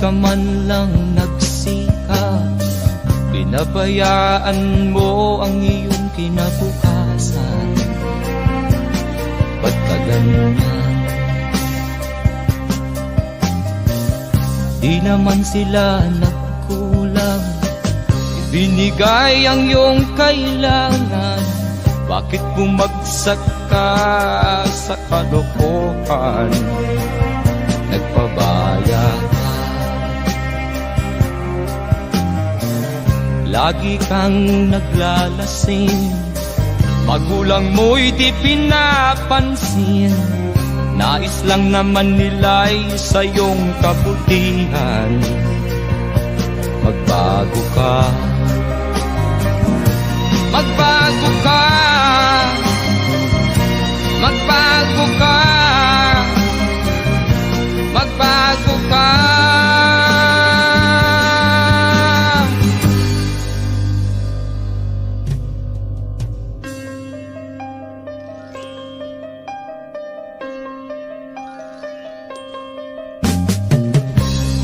ka man lang nagsikap, pinabayaan mo ang iyong kinabukasan. Ba't ka ganyan? Di naman sila nagkulang, ibinigay ang iyong kailangan. Bakit bumagsak ka sa kalokohan? Nagpabaya ka, lagi kang naglalasing, magulang mo'y di pinapansin. Nais lang naman nila'y sa iyong kabutihan. Magbago ka, magbago ka, magbago ka, magbago ka.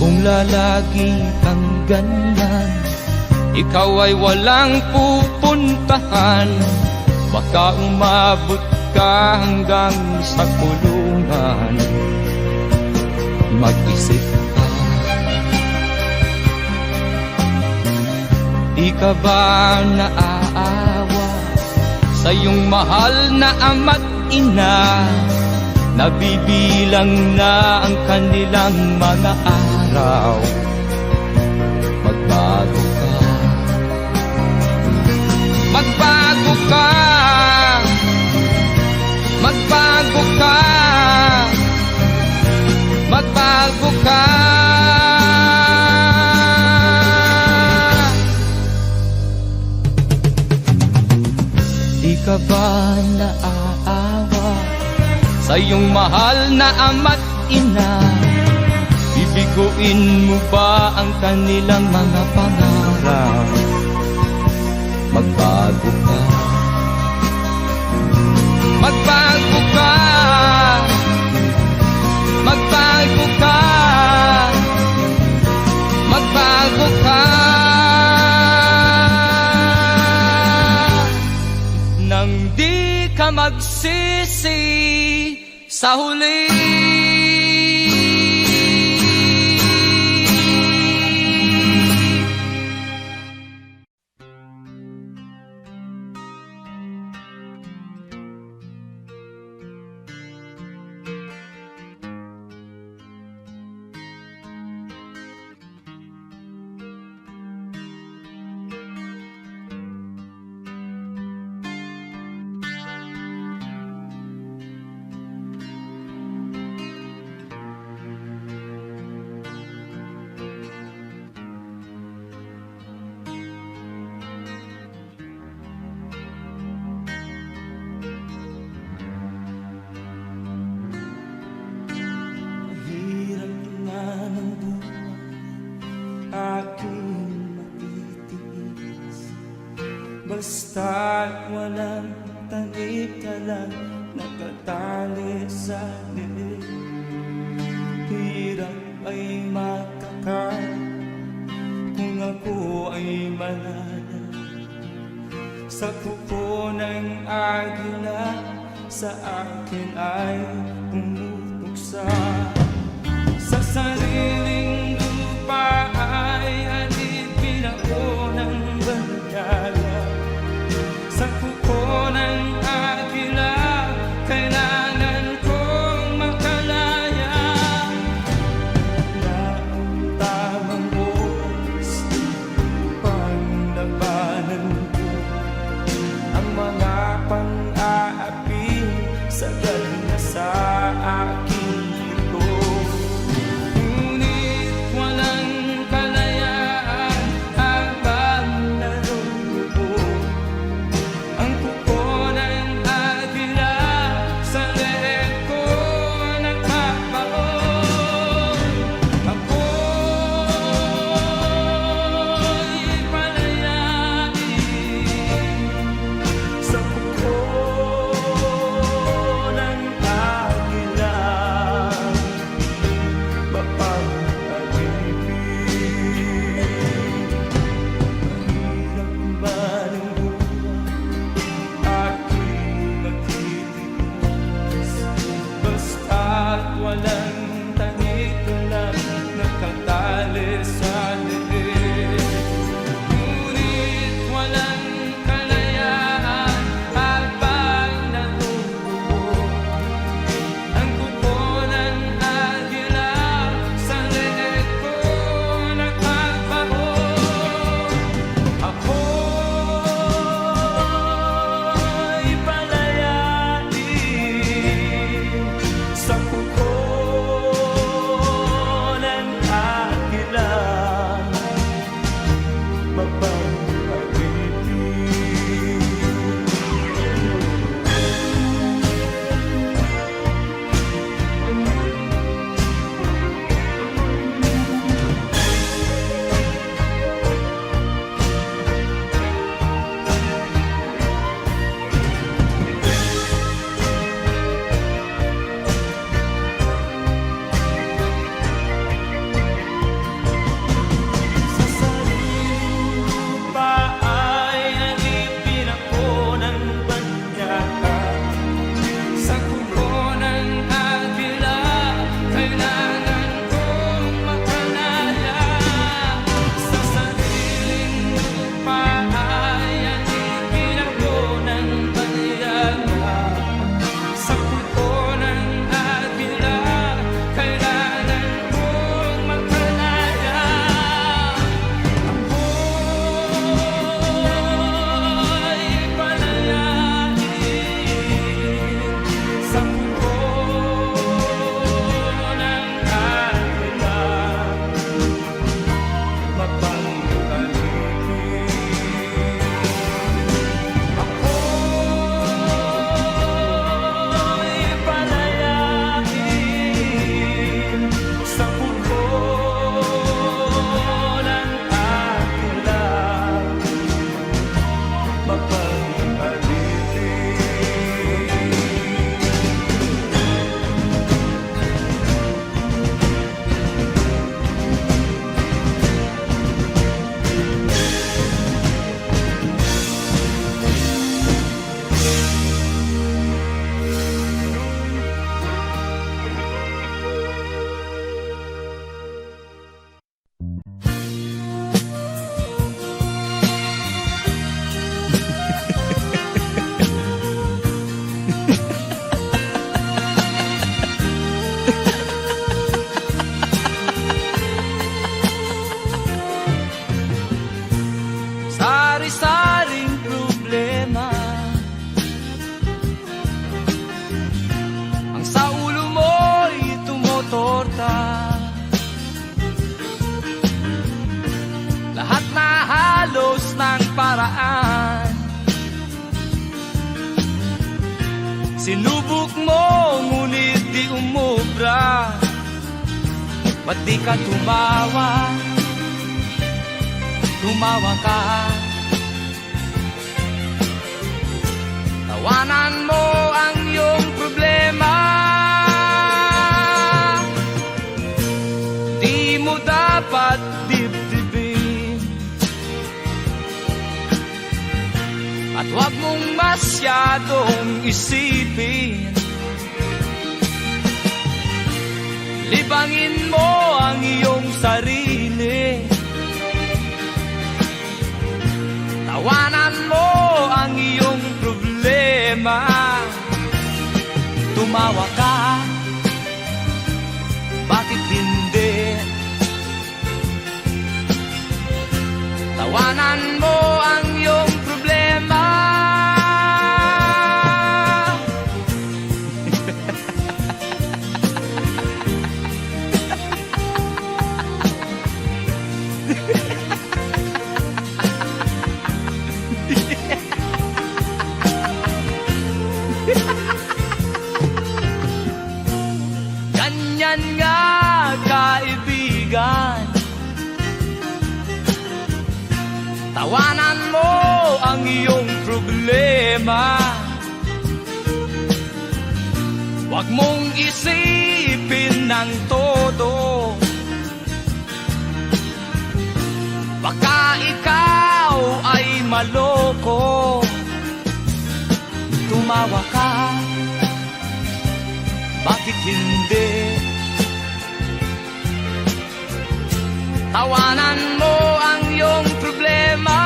Kung lalagi kang ganyan, ikaw ay walang pupuntahan. Baka umabot ka hanggang sa kulungan. Mag-isip ka, di ka ba naaawa sa iyong mahal na ama't ina? Nabibilang na ang kanilang mga araw. Magbago ka, magbago ka, magbago ka, magbago ka. Di ka ba naaawa sa iyong mahal na ama't ina? Bibiguin mo ba ang kanilang mga pangarap? Magbago ka, magbago ka, magbago ka, magbago ka. Nang di ka magsisi sa huli. Basta't walang tanik-talang nakatali sa liig. Hirap ay makakaan kung ako ay manana. Sa kuko ng agila sa akin ay pumutuksa. Sa sariling lupa ay alipin ako ng bandala. Sa kuko ng agila, kailangan kong makalaya. Na ang tamang oras upang labanan ko ang mga pang-aapi sagad na sa aking ito. Ngunit lahat na halos ng paraan. Sinubok mo, ngunit di umubra. Ba't di ka tumawa? Tumawa ka. Tawanan mo ang iyong problema. Di mo dapat dibdibin. At huwag mong masyadong isipin. Libangin mo ang iyong sarili. Tawanan mo ang iyong problema. Tumawa ka, bakit hindi? Tawanan mo ang iyong problema. Ganyan nga, kaibigan. Tawanan mo ang iyong problema. Huwag mong isipin ng todo. Baka ikaw ay maloko. Tumawa ka, bakit hindi? Tawanan mo ang iyong problema.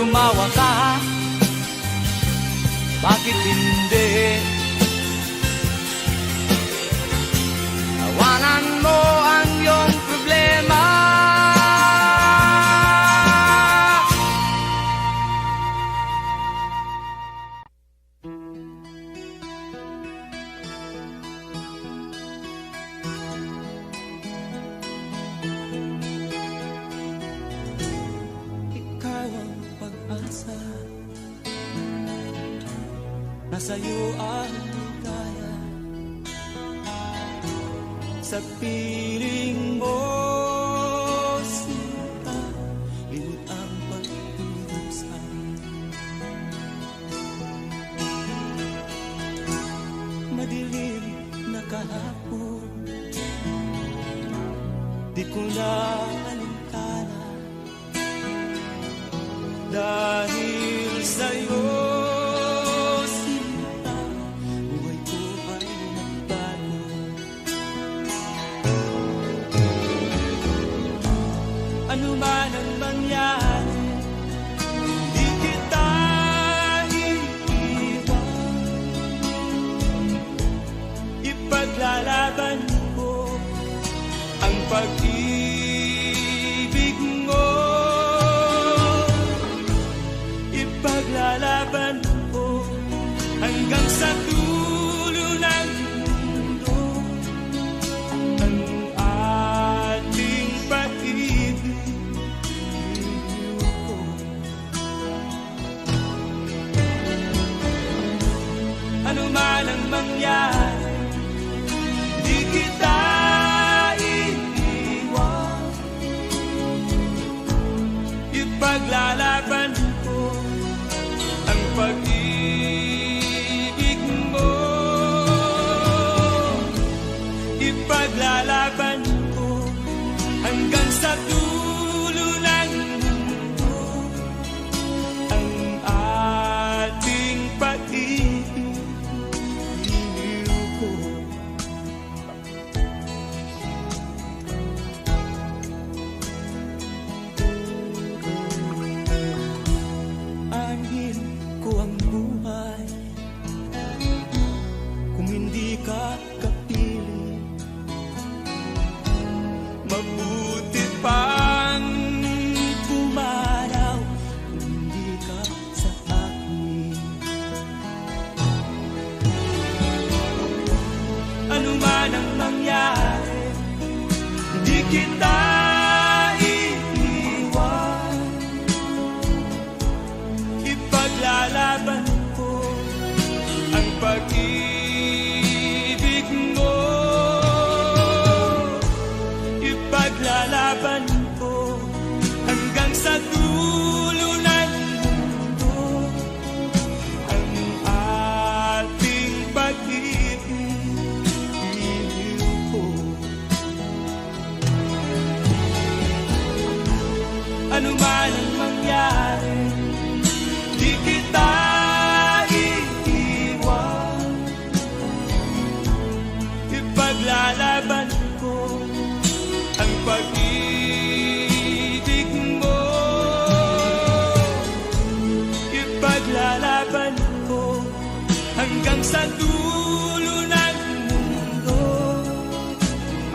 Tumawa ka, bakit hindi? Tawanan mo ang iyong problema. Ikaw ang pag-asa, nasa'yo ang ligaya. Sa piling mo, sinta, limot ang pagdurusa. Madilim na kahapon, di ko na alintana. Dahil sa'yo, sinta, buhay ko ay nagbago. Ano man ang mangyari, di kita iiwan. Ipaglalaban ko ang pag-ibig mo. Ipaglalaban ko hanggang sa dulo ng mundo ang ating pag-ibig. Ano man ang mangyari, di kita iiwan. Ipaglalaban ko ang pag-ibig mo. Ipaglalaban ko hanggang sa dulo ng mundo ang ating pag-ibig. ano man ang mangyari, di kita iiwan. Ipaglalaban ko ang pag-ibig mo. Ipaglalaban ko hanggang sa dulo ng mundo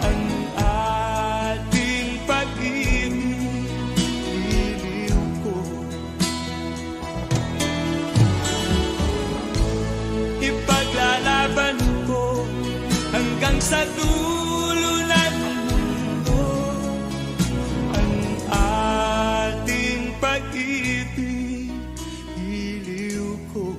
ang ating pag-ibig. Iliw ko. Ipaglalaban ko hanggang sa dulo ng mundo ang ating pag-ibig. Iliw ko.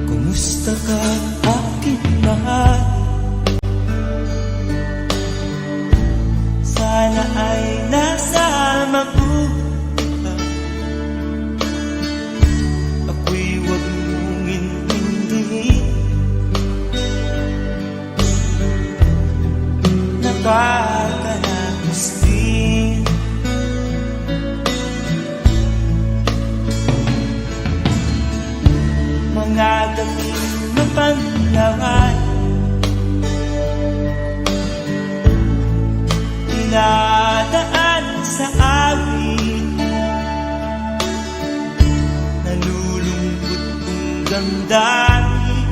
Kumusta ka, aking mahal? Sana ay nasa mabuti ka. Ako'y huwag mong intindihin na pagkanamis din. Mga gabi na panlawan, dinadaan sa amin, nalulungkot kong damdamin,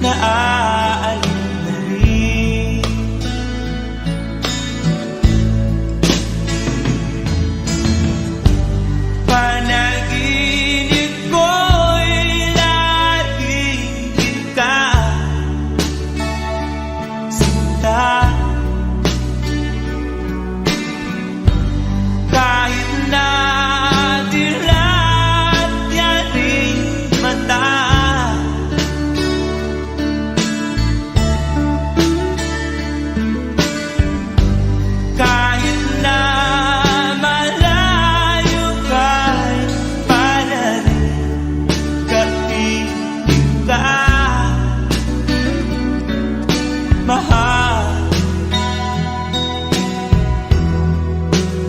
naaalala na rin. Panaginip ko'y laging ikaw, sinta. Kahit na dilat yaring mata, kahit na malayo ka'y panarin, kaibig ka, mahal.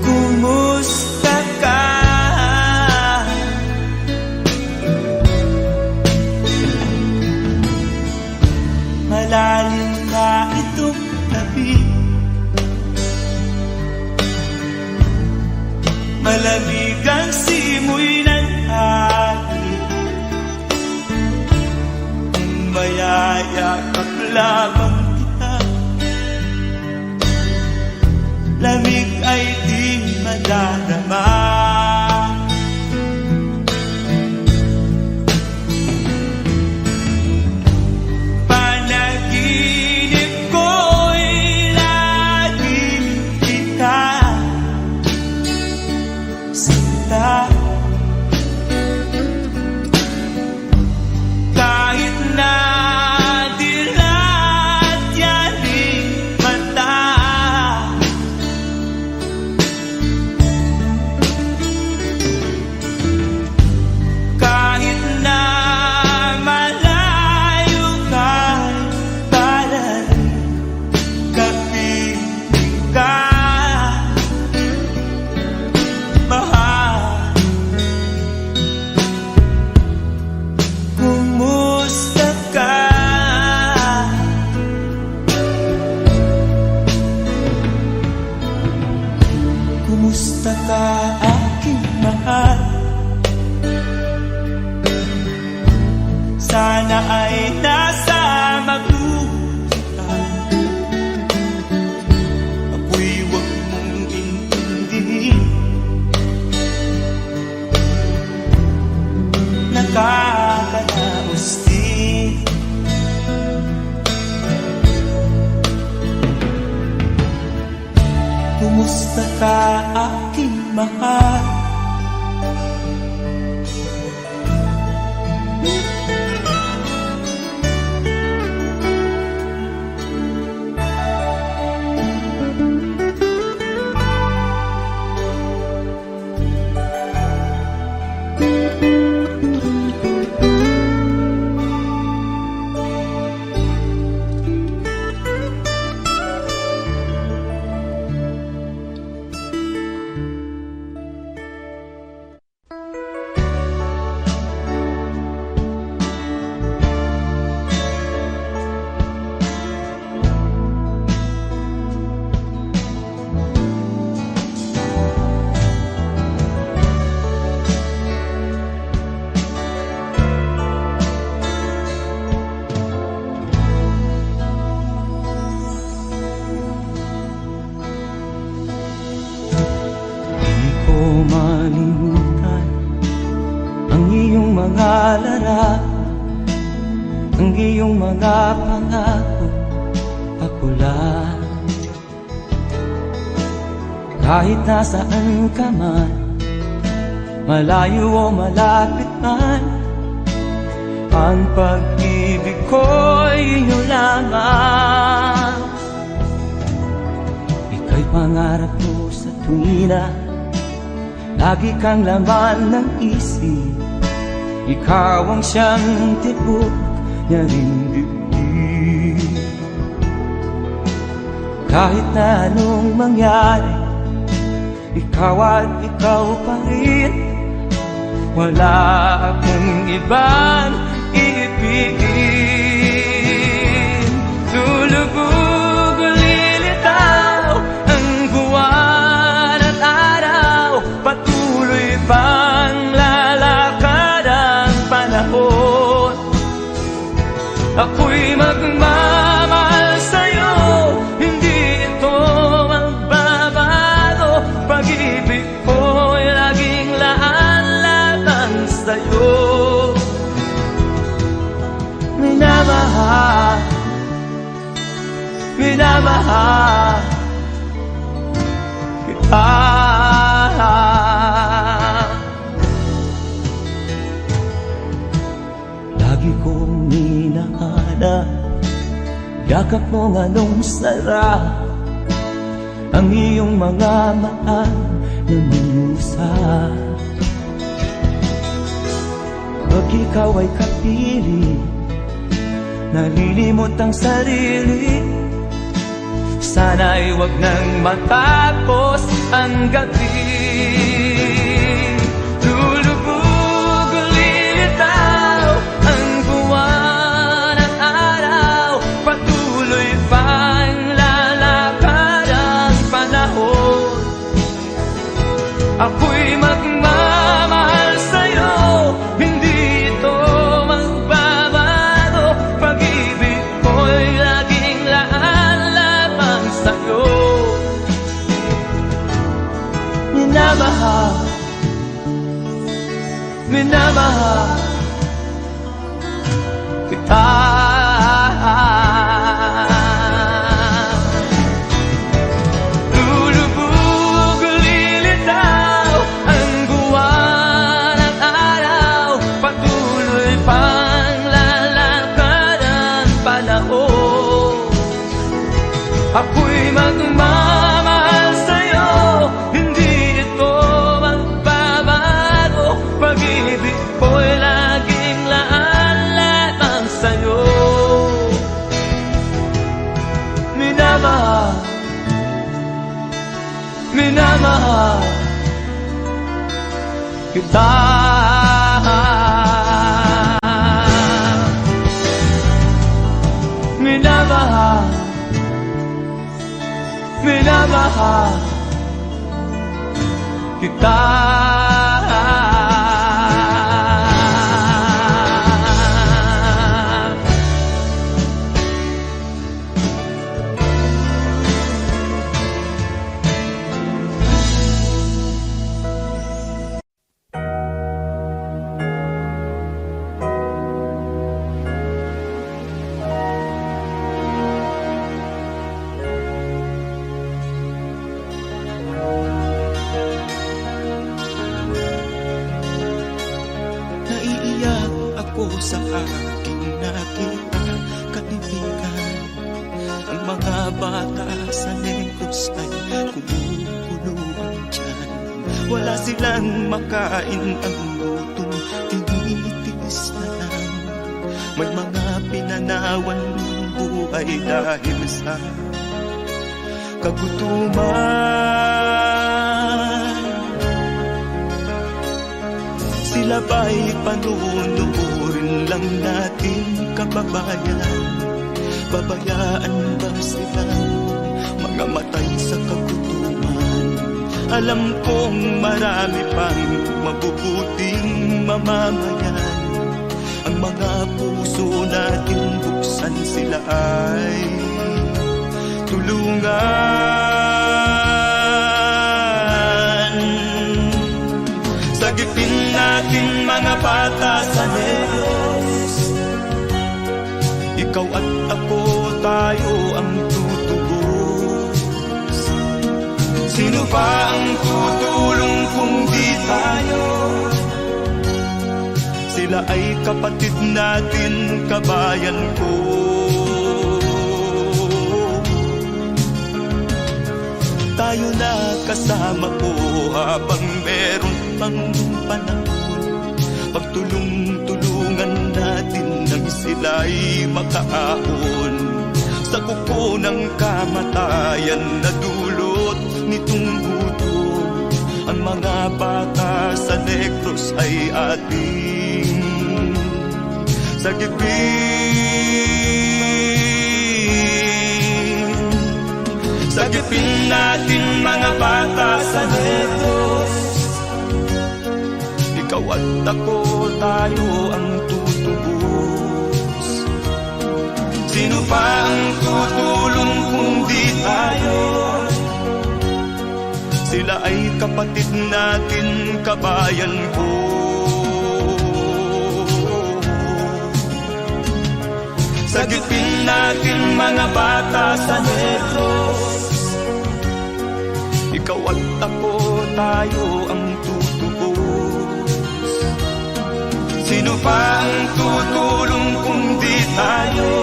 Kumusta ka? Malalim na itong tabi, malamig ang simoy ng hangin, kung mayayakap lamang kita, lamig ay di madarama. Panaginip ko'y laging ikaw, sinta. Kahit na dilat Basta ka aking mahal. Di ko malimutan ang iyong mga larawan, ang iyong mga pangako, ako lang. Kahit nasaan ka man, malayo o malapit man, ang pag-ibig ko'y inyo lamang. Ika'y pangarap ko sa tuwina, lagi kang laman ng isip. Ikaw ang siyang tibok niya ring dibdib. Kahit na anong mangyari, ikaw at ikaw pa rin. Wala akong ibang iibigin. Lulubog o lilitaw ang buwan at araw, patuloy pang lalakad ang panahon. Ako'y magmamahal sa'yo, hindi ito magbabago. Pag-ibig ko'y laging laan-laan sa'yo. Minamahal, minamahal kita. Lagi kong hinahanap yakap mo nga nung sarap, ang iyong mga mata na minusap. Pag ikaw ay kapiling, nalilimot ang sarili. Sana'y wag nang matapos ang gabi. Lulubog o lilitaw ang buwan at araw, patuloy pang lalakad ang panahon. Ako'y magmamahal sa'yo, hindi ito magbabago. Pag-ibig ko'y laging laan lamang sa'yo. Minamahal, minamahal kita. Lulubog o lilitaw ang buwan at araw, patuloy pang lalakad ang panahon. Ako'y magmamahal sa'yo, hindi ito magbabago. Pag-ibig ko'y laging laan lamang sa'yo. Minamahal, minamahal kita. Minamahal, minamahal kita. aking nakita, kaibigan. Ang mga bata sa Negros ay kumukuluan dyan. Wala silang makain, ang gutom tinitiis na lang. May mga pinanawan ng buhay dahil sa kagutuman. Sila ba'y panunurin lang natin, kababayan? Babayaan ba silang mga matay sa kagutuman? Alam kong marami pang mabubuting mamamayan. Ang mga puso natin buksan, sila ay tulungan. Sagipin natin mga bata sa Negros. Ikaw at ako, tayo ang tutubos. Sino pa ang tutulong kung di tayo? Sila ay kapatid natin, kabayan ko. Tayo na kasama ko habang meron pang panahon. Pagtulong-tulungan natin nang sila'y makaahon sa kuko ng kamatayan na dulot nitong gutom. Ang mga bata sa Negros ay ating sagipin. Sagipin natin mga bata sa Negros. Ikaw at ako, tayo ang tutubos. Sino pa ang tutulong kung di tayo? Sila ay kapatid natin, kabayan ko. Sagipin natin mga bata sa Negros. Ikaw at ako, tayo ang tutubos. Sino pa ang tutulong kung di tayo?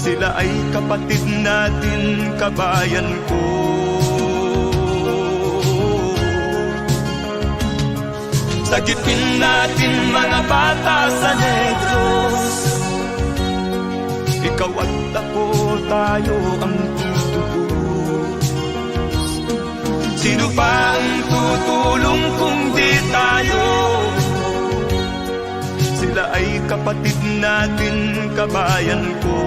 Sila ay kapatid natin, kabayan ko. Sagipin natin mga bata sa Negros. Ikaw at ako, tayo ang tutubos. Sino pa ang tutulong kung di tayo? Sila ay kapatid natin, kabayan ko.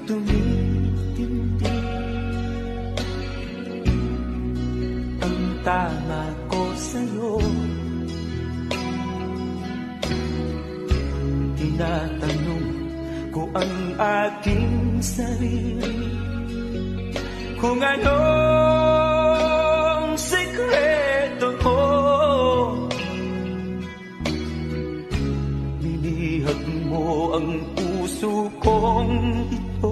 Tumitindi ang tama ko sa'yo. Tinatanong ko ang aking sarili kung anong sekreto ko. Nilihag mo ang puso kong ito.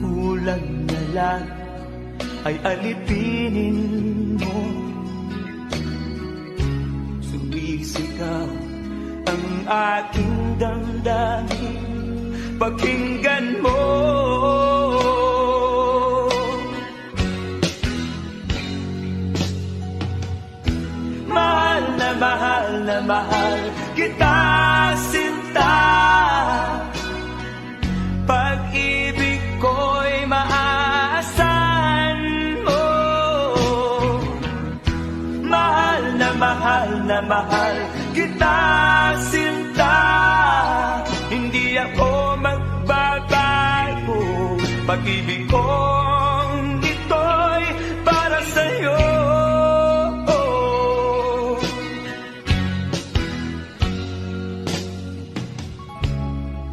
Kulang na lang ay alipinin mo. Sumisigaw ang aking damdamin, pakinggan mo. Mahal na mahal na mahal kita, sinta. Pag-ibig ko'y maasa. na mahal kita, sinta. Hindi ako magbabago, pag-ibig kong ito'y para sa'yo.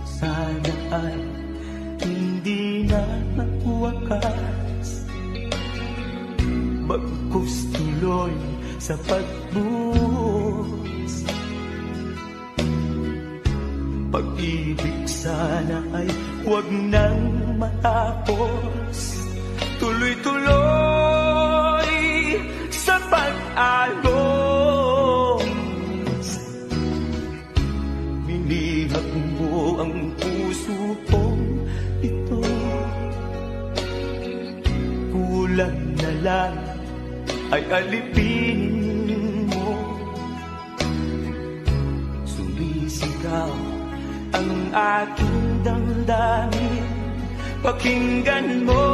Sana ay hindi na magwakas, bagkus tuloy sa pagbuhos. Pag-ibig sana ay huwag nang matapos, tuloy-tuloy sa pag-alos. Binihag mo ang puso kong ito, kulang na lang ay alipin mo. Sumisigaw ang aking damdamin, pakinggan mo.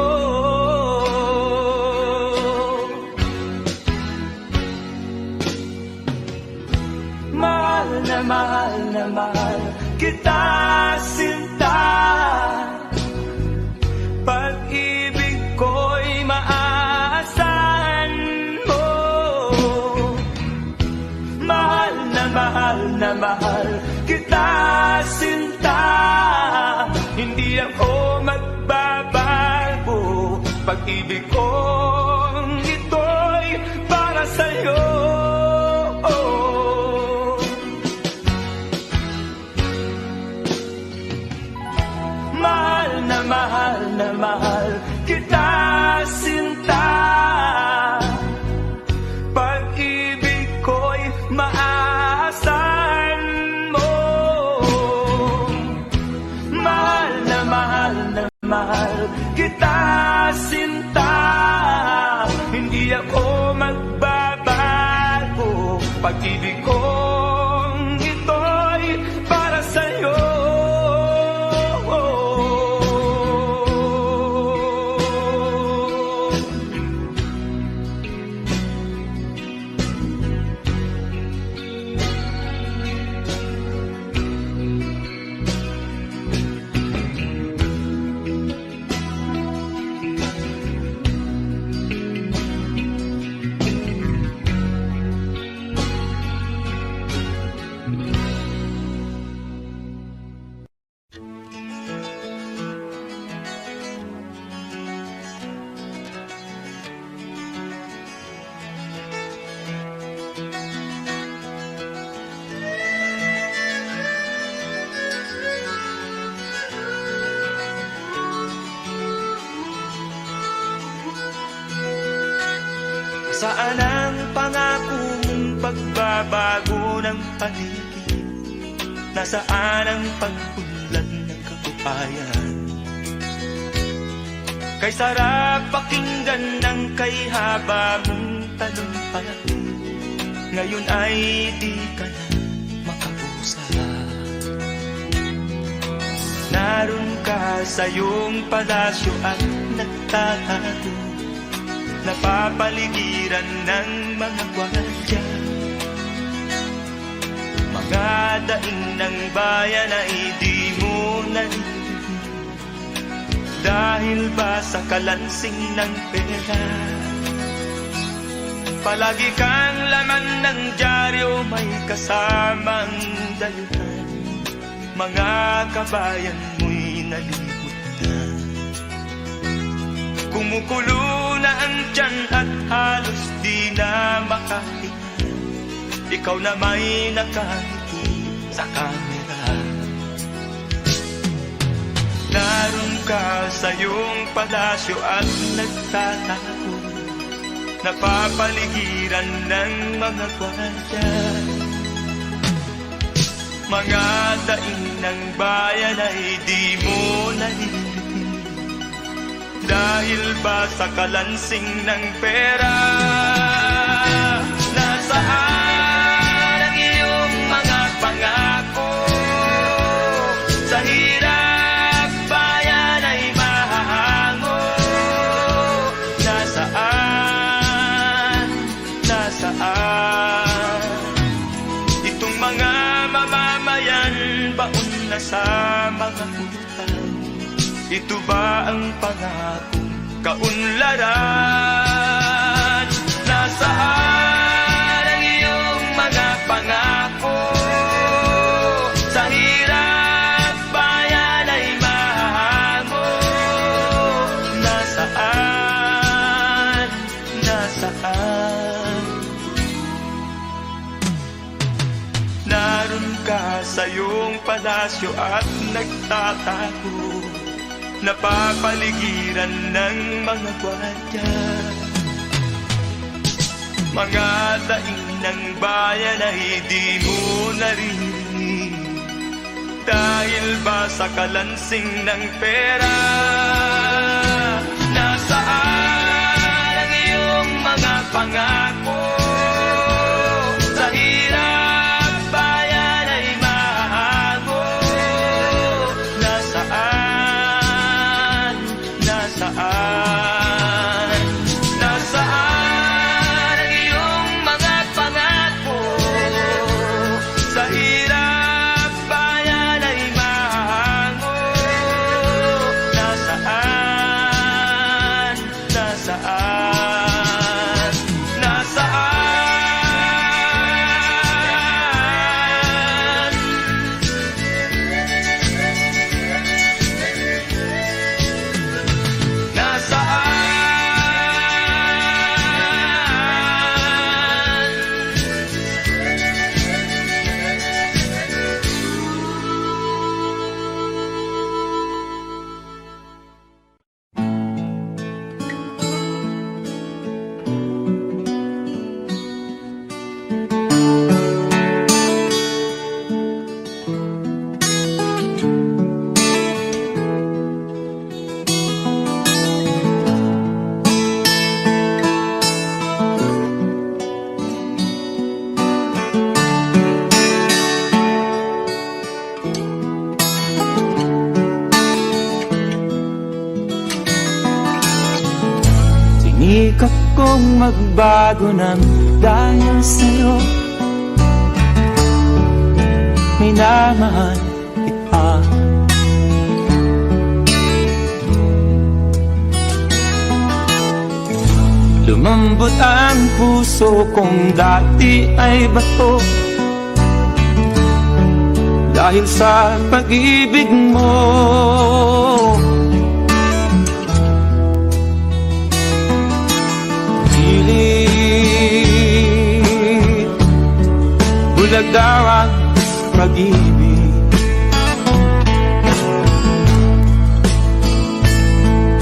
Mahal na mahal na mahal kita, sinta. Pag-ibig ko'y maaasahan mo. Mahal na mahal kita, sinta. Hindi ako magbabago, pag-ibig kong ito'y para sa'yo. Mahal na mahal kita, sinta. Pag-ibig ko'y maaasahan mo. Mahal na mahal kita, sinta. Hindi ako magbabago, pag-ibig kong ito'y para sa'yo. Saan ang pangako mong pagbabago ng paligid? Nasaan ang pag-unlad ng kabuhayan? Kay sarap pakinggan ng kay haba mong talumpati, ngayon ay di ka na makausap. Naroon ka sa iyong palasyo at nagtatago, napapaligiran ng mga gwardiya. Mga daing ng bayan ay di mo narinig, dahil ba sa kalansing ng pera? Palagi kang laman ng dyaryo, may kasamang daluhan. Mga kabayan mo'y nalimot na, kumukulo na ang tiyan at halos di na makahinga. Ikaw na may nakangiti sa kamera. Naroon ka sa iyong palasyo at nagtatago, napapaligiran ng mga gwardiya. Mga daing ng bayan ay di mo nalilitin, dahil ba sa kalansing ng pera? Nasaan ang iyong mga pangako? Sa hirap bayan ay mahahango. Nasaan? Nasaan? na sa mga utang. Ito ba ang pangakong kaunlaran? Nasaan ang iyong mga pangako? Sa hirap bayan ay mahango. Nasaan? Nasaan? Naroon ka sa iyong palasyo at nagtatago, napapaligiran ng mga gwardiya. Mga daing ng bayan ay di mo naririnig, dahil ba sa kalansing ng pera? Nasaan ang iyong mga pangako? Sa hirap bayan ay mahago. Nasaan? Nasaan? Nasaan ang iyong mga pangako? Sa hirap bayan ay mahango. Nasaan? Nasaan? Nasaan? Nasaan? Sinikap kong magbago ng dahil sa'yo. Minamahal kita. Lumambot ang puso kong dati ay bato, dahil sa pag-ibig mo. Bulag daw ang pag-ibig,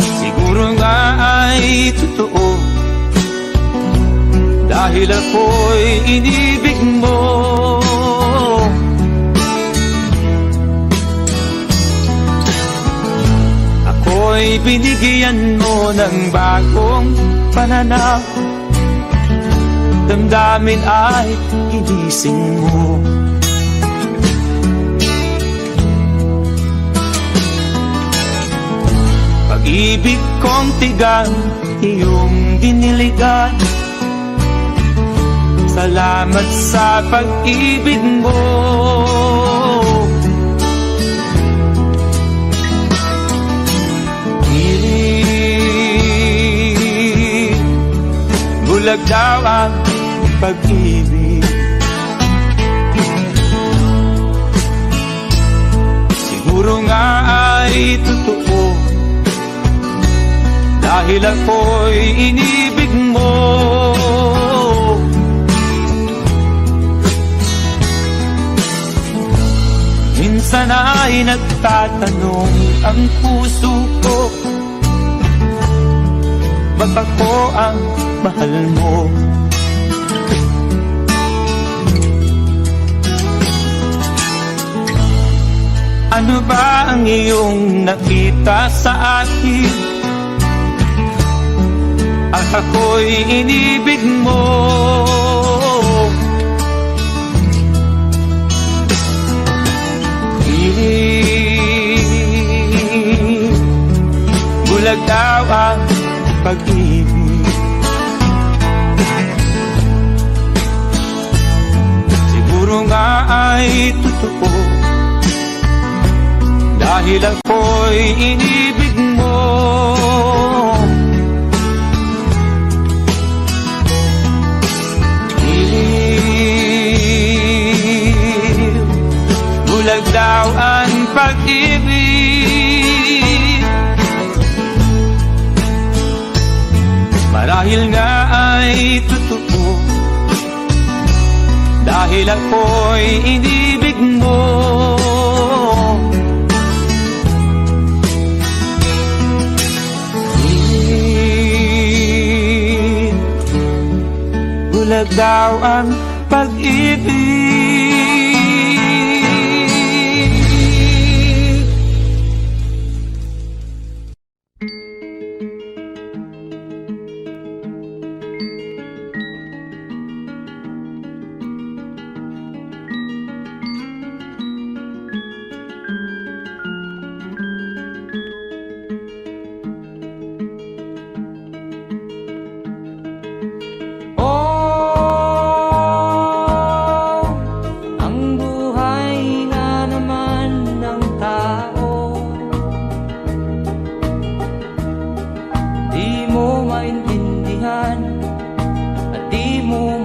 siguro nga ay totoo, dahil ako'y inibig mo. Ako'y binigyan mo ng bagong pananaw, damdamin ay ginising mo. Pag-ibig kong tigang iyong diniligan, salamat sa pag-ibig mo. Bulag daw ang pag-ibig, siguro nga ay totoo, dahil ako'y inibig mo. Minsan ay nagtatanong ang puso ko, ba't ako ang mahal mo? Ano ba ang iyong nakita sa akin? At ako'y inibig mo. Bulag daw ang pag-ibig, siguro nga ay totoo, dahil ako'y inibig mo. Bulag daw ang pag-ibig, marahil nga ay totoo, dahil ako'y inibig mo. Bulag daw ang pag-ibig.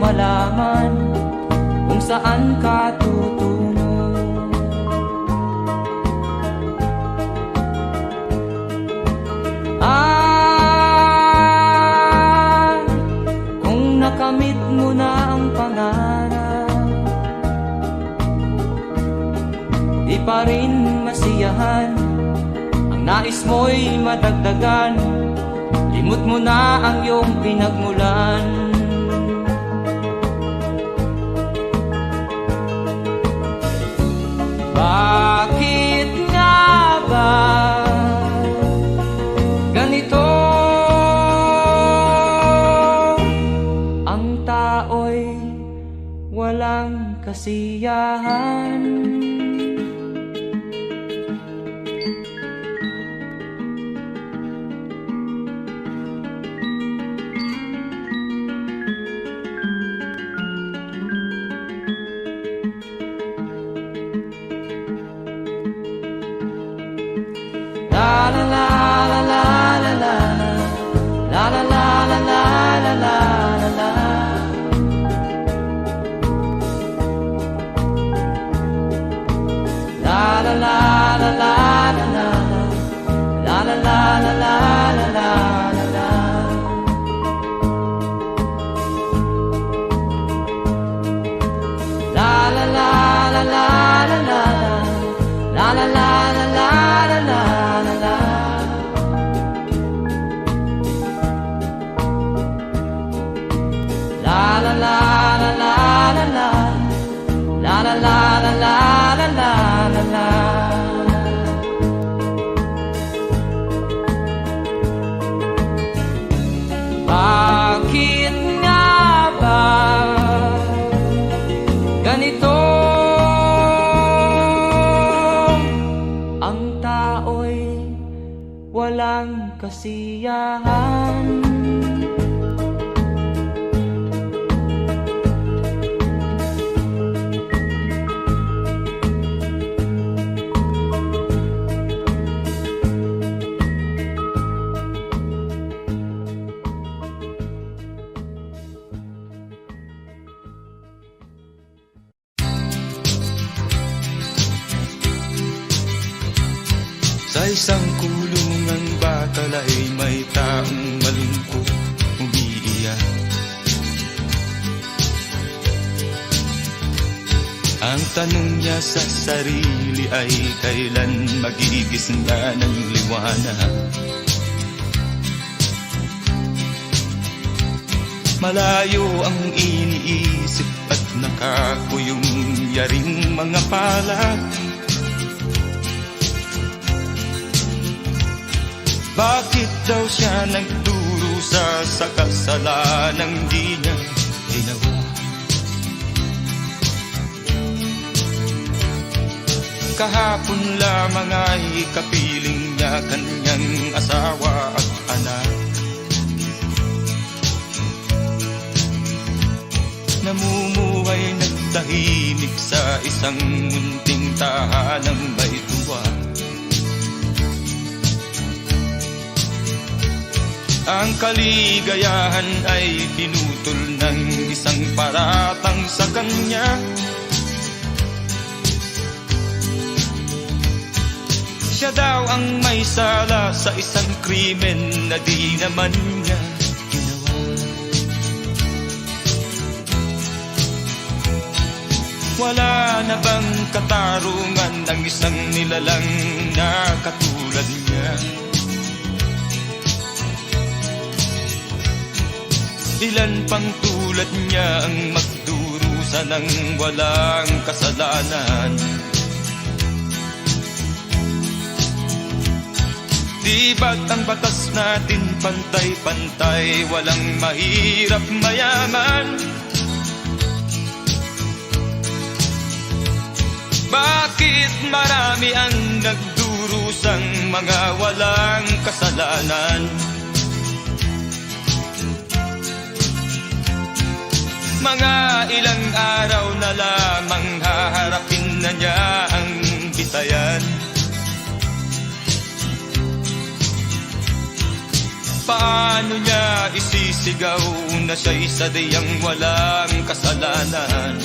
Malaman kung saan ka tutungo. Kung nakamit mo na ang pangarap, di pa rin masiyahan ang nais mo'y madagdagan. Limot mo na ang iyong pinagmulan. Bakit nga ba ganito? Ang tao'y walang kasiyahan. La la la la la la la la la la la la la la la. La la la la la la la la la la la la la la. La la la la la la la la la la la la la. La la la la la la la la la la la la la la la. Bakit nga ba ganito? Ang tao'y walang kasiyahan. Sa isang kulungang bakal ay may taong malungkot umiiyak. Ang tanong niya sa sarili ay kailan magigising na ng liwanag. Malayo ang iniisip at nakakuyong yaring mga palad. Bakit daw siya nagdurusa sa kasalanang di niya ginawa? Kahapon lamang ay kapiling niya kanyang asawa at anak. Namumuhay nagtahimik sa isang munting tahanang may tuwa. Ang kaligayahan ay pinutol ng isang paratang sa kanya. Siya daw ang may sala sa isang krimen na di naman niya ginawa. Wala na bang katarungan ang isang nilalang na katulad niya? Ilan pang tulad niya ang magdurusa ng walang kasalanan? Di ba't ang batas natin pantay-pantay, walang mahirap mayaman? Bakit marami ang nagdurusang mga walang kasalanan? Mga ilang araw na lamang haharapin na niya ang bitayan. Paano niya isisigaw na siya'y sadyang walang kasalanan?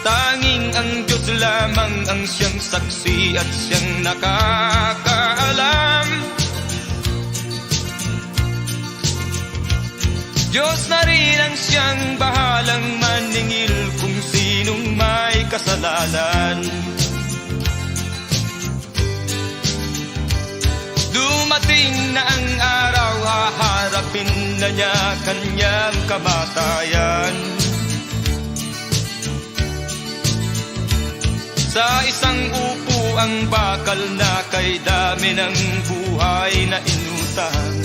Tanging ang Diyos lamang ang siyang saksi at siyang nakakaalam. Diyos na rin ang siyang bahalang maningil kung sinong may kasalanan. Dumating na ang araw, haharapin na niya kanyang kamatayan. Sa isang upo ang bakal na kay dami ng buhay na inutang.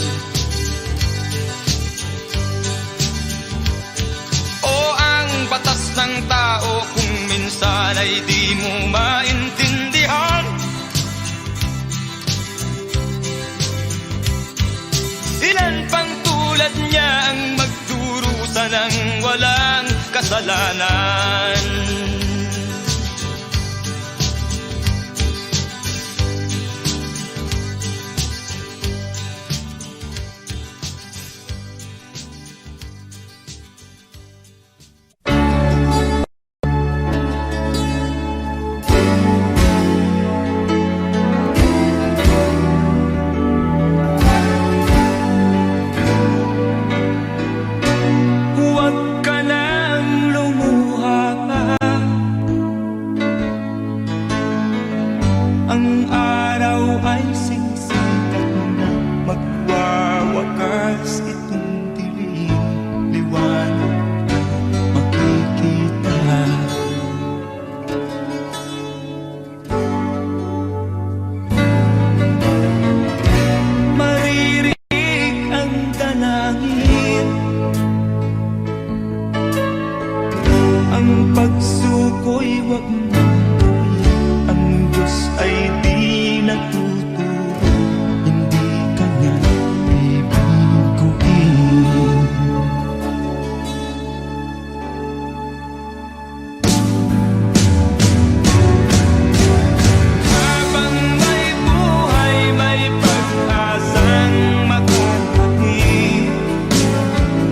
O ang batas ng tao kung minsan ay di mo maintindihan. Ilan pang tulad niya ang magdurusa ng walang kasalanan?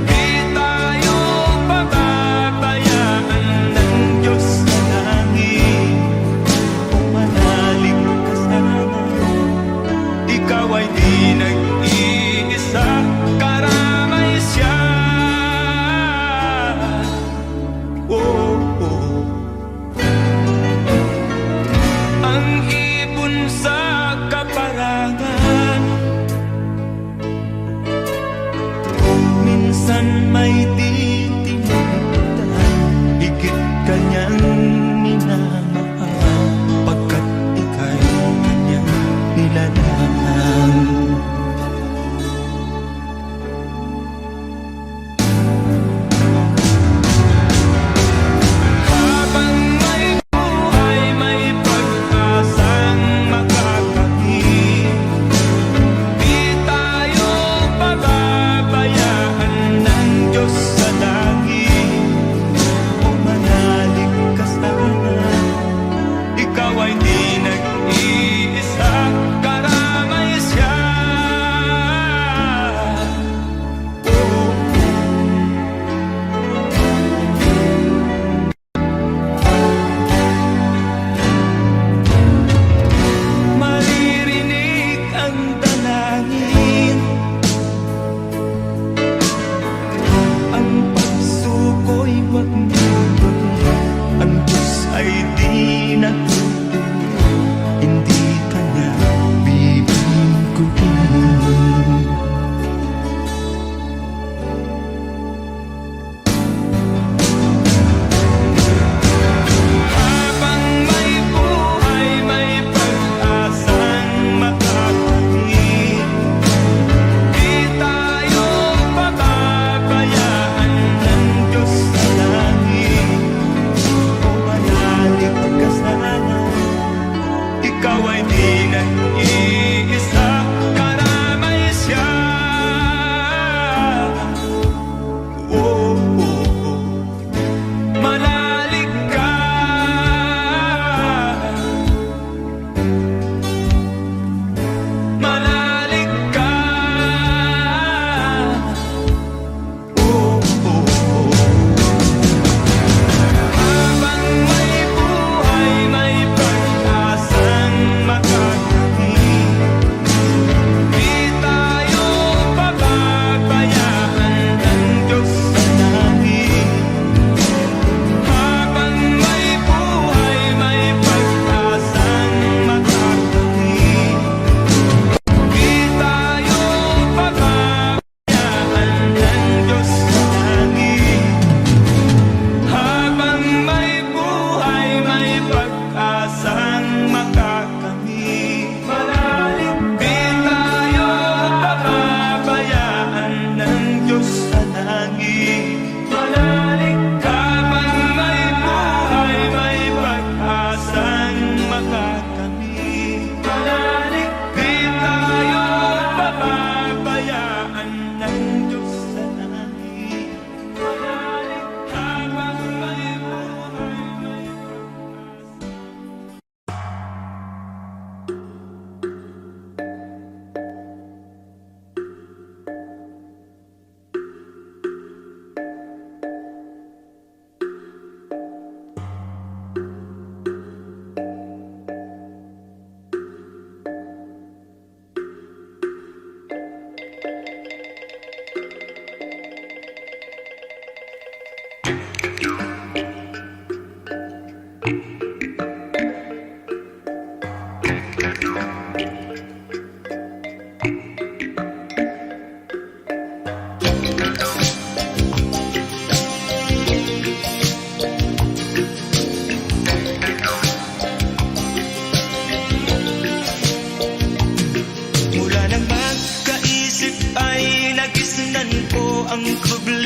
Di tayo pababayaan ng Diyos na langit.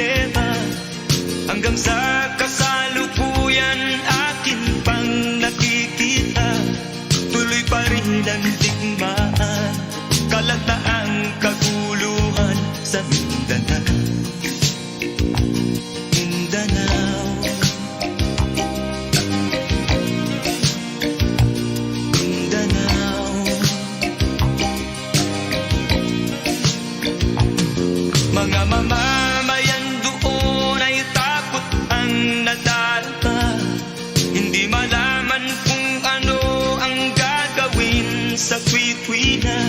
problema. Hanggang sa kasalukuyan akin pang nakikita, tuloy pa rin ang digmaan, kalataang kaguluhan sa Mindanao. Mindanao, Mindanao. Mga mamamayan doon ay takot ang nadarama, hindi malaman kung ano ang gagawin sa kwit-kwina.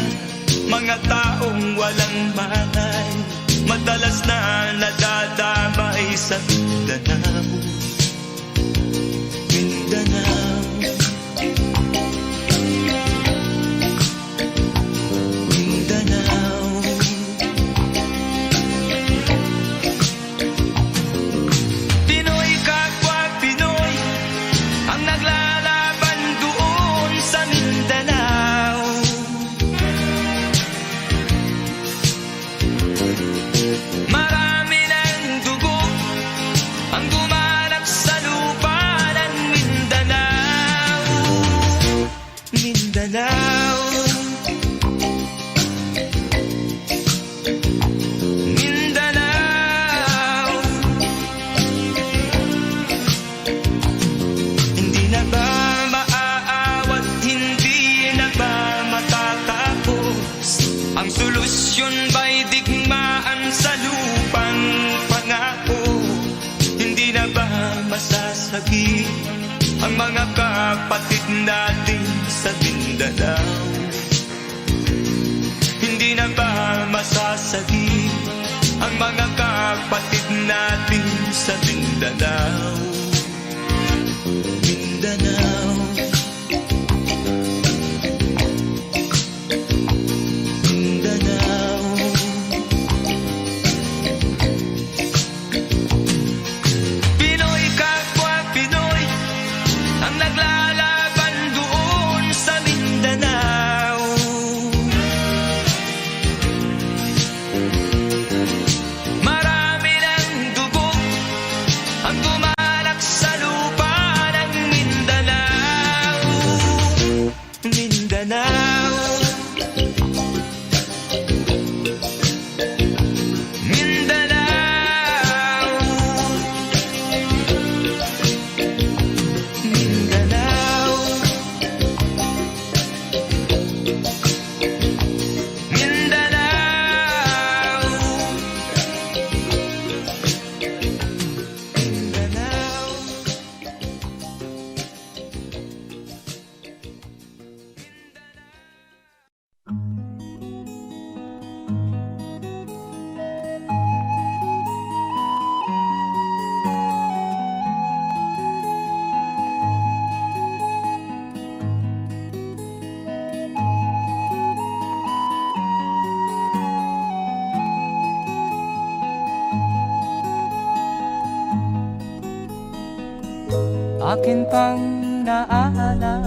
Mga taong walang malay, madalas na nadadamay sa Mindanao. Mindanao, Mindanao. Pinoy kapwa Pinoy ang naglalaban doon sa Mindanao. Marami ng dugo ang gumanap sa lupa ng Mindanao. Mindanao, Mindanao. Hindi na ba maaawat, hindi na ba matatapos? Ang solusyon ba'y digmaan sa lupang pangako? Hindi na ba masasagi ang mga kapatid natin sa Mindanao? Hindi na ba masasagi ang mga kapatid natin sa Mindanao? Mindanao, Mindanao. Pinoy kapwa Pinoy ang naglalaban doon sa Mindanao. Marami ng dugo ang gumalak sa lupa ng Mindanao. Mindanao, Mindanao. Mindanao, Mindanao. Mindanao. Akin pang naaalala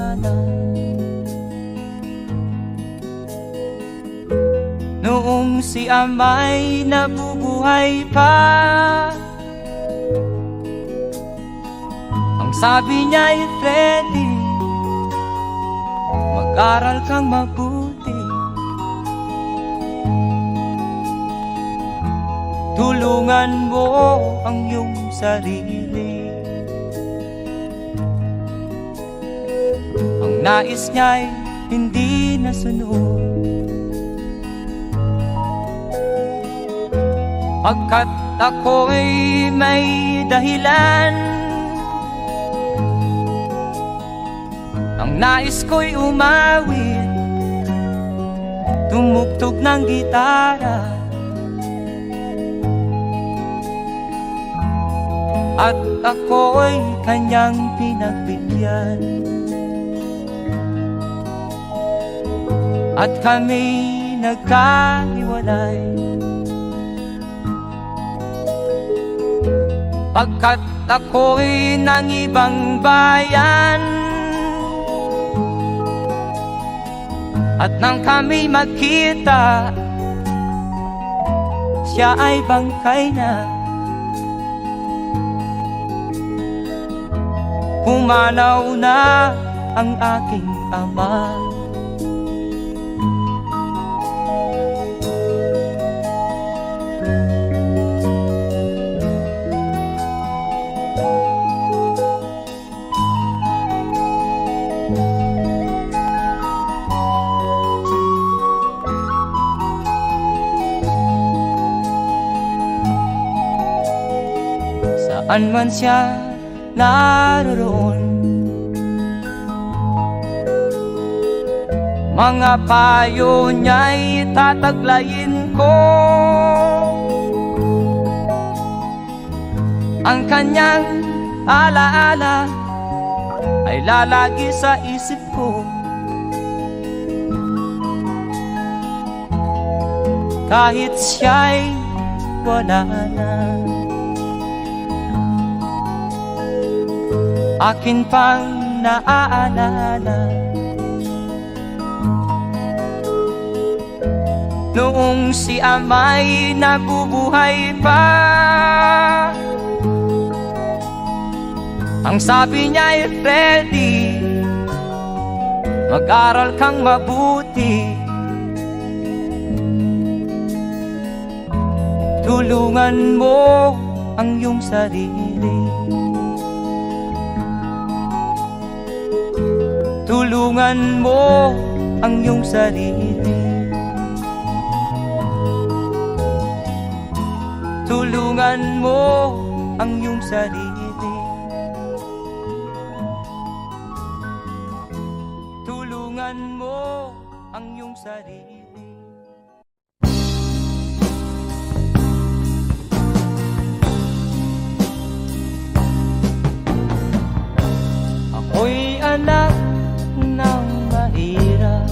noong si ama'y nabubuhay pa. Ang sabi niya'y Freddy, mag-aral kang mabuti, tulungan mo ang iyong sarili. Ang nais niya'y hindi nasunod, pagkat ako'y may dahilan. Ang nais ko'y umawit, tumugtog ng gitara, at ako'y kanyang pinagbigyan. At kami nagkahiwalay, pagkat ako'y ng ibang bayan. At nang kami magkita, siya ay bangkay na. pumanaw na ang aking ama. Saan man siya naroon, mga payo niya'y tataglayin ko. Ang kanyang alaala ay lalagi sa isip ko. Kahit siya'y wala na, akin pang naaalala noong si ama'y nabubuhay pa. Ang sabi niya'y, Freddy, mag-aral kang mabuti, tulungan mo ang iyong sarili, tulungan mo ang iyong sarili, tulungan mo ang iyong sarili, tulungan mo ang iyong sarili. Ako'y anak ng mahirap,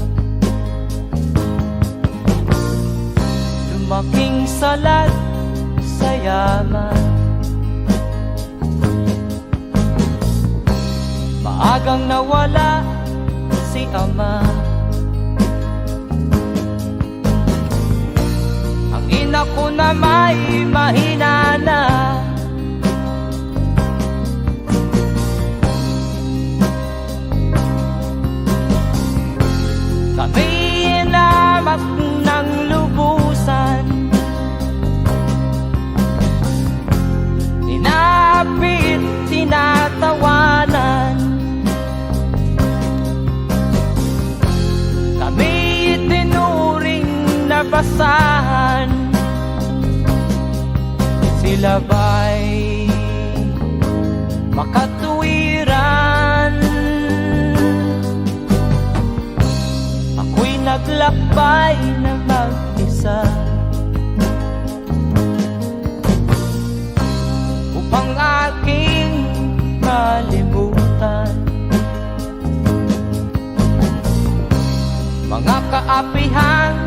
lumaking salat sa yaman. Maagang nawala si ama, ang ina ko na may mahina na. Kami inamak ng lubusan, inapit, tinatawanan. Kami tinuring na basahan, sila ba'y makatuwiran? Ako'y naglakbay na mag-isa upang aking malimutan mga kaapihang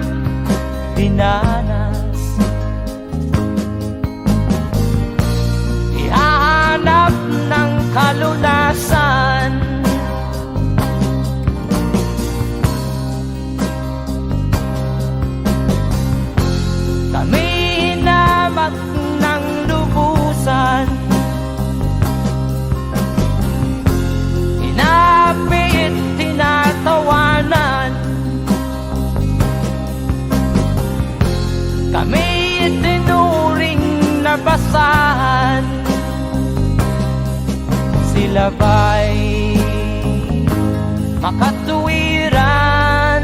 dinanas. Ihahanap ng kalunasan, kami hinamak ng lubusan, inapit, tinatawanan. Kami tinuring na basahan, sila ba'y makatuwiran?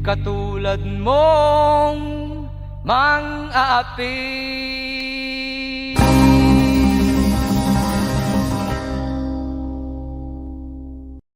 Di katulad mong mang-aapi.